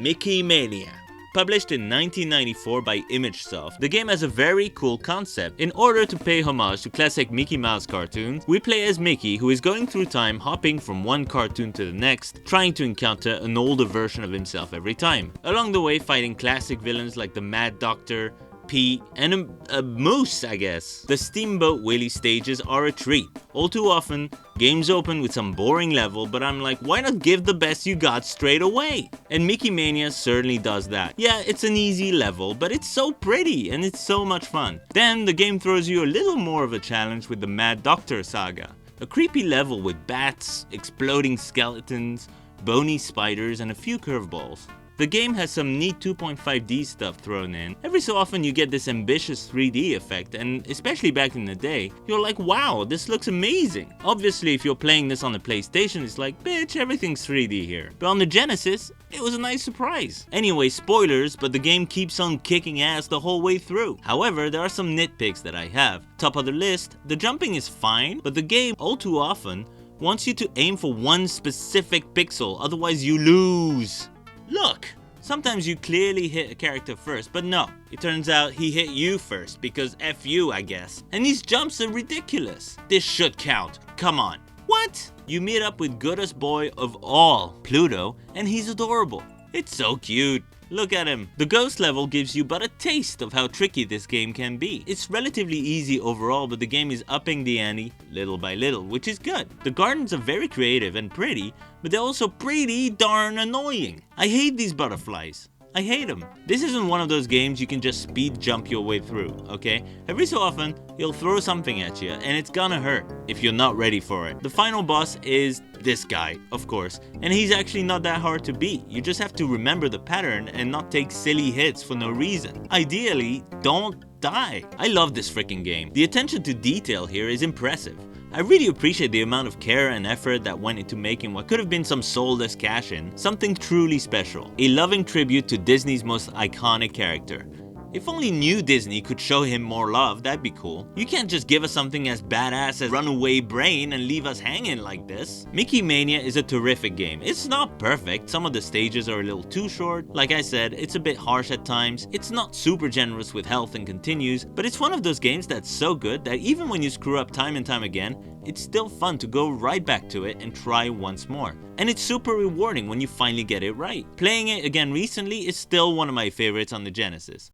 Mickey Mania. Published in 1994 by ImageSoft, the game has a very cool concept. In order to pay homage to classic Mickey Mouse cartoons, we play as Mickey, who is going through time, hopping from one cartoon to the next, trying to encounter an older version of himself every time. Along the way, fighting classic villains like the Mad Doctor, Pete, and a moose, I guess. The Steamboat Willie stages are a treat. All too often, games open with some boring level, but I'm like, why not give the best you got straight away? And Mickey Mania certainly does that. Yeah, it's an easy level, but it's so pretty and it's so much fun. Then the game throws you a little more of a challenge with the Mad Doctor saga. A creepy level with bats, exploding skeletons, bony spiders, and a few curveballs. The game has some neat 2.5D stuff thrown in. Every so often you get this ambitious 3D effect, and especially back in the day, you're like, wow, this looks amazing. Obviously, if you're playing this on the PlayStation, it's like, bitch, everything's 3D here. But on the Genesis, it was a nice surprise. Anyway, spoilers, but the game keeps on kicking ass the whole way through. However, there are some nitpicks that I have. Top of the list, the jumping is fine, but the game, all too often, wants you to aim for one specific pixel, otherwise you lose. Look! Sometimes you clearly hit a character first, but no. It turns out he hit you first, because F you, I guess. And these jumps are ridiculous. This should count. Come on. What? You meet up with goodest boy of all, Pluto, and he's adorable. It's so cute. Look at him. The ghost level gives you but a taste of how tricky this game can be. It's relatively easy overall, but the game is upping the ante little by little, which is good. The gardens are very creative and pretty, but they're also pretty darn annoying. I hate these butterflies. I hate them. This isn't one of those games you can just speed jump your way through, okay? Every so often, he'll throw something at you, and it's gonna hurt if you're not ready for it. The final boss is this guy, of course, and he's actually not that hard to beat. You just have to remember the pattern and not take silly hits for no reason. Ideally, don't die. I love this freaking game. The attention to detail here is impressive. I really appreciate the amount of care and effort that went into making what could have been some soulless cash-in something truly special. A loving tribute to Disney's most iconic character. If only New Disney could show him more love, that'd be cool. You can't just give us something as badass as Runaway Brain and leave us hanging like this. Mickey Mania is a terrific game. It's not perfect, some of the stages are a little too short. Like I said, it's a bit harsh at times. It's not super generous with health and continues, but it's one of those games that's so good that even when you screw up time and time again, it's still fun to go right back to it and try once more. And it's super rewarding when you finally get it right. Playing it again recently is still one of my favorites on the Genesis.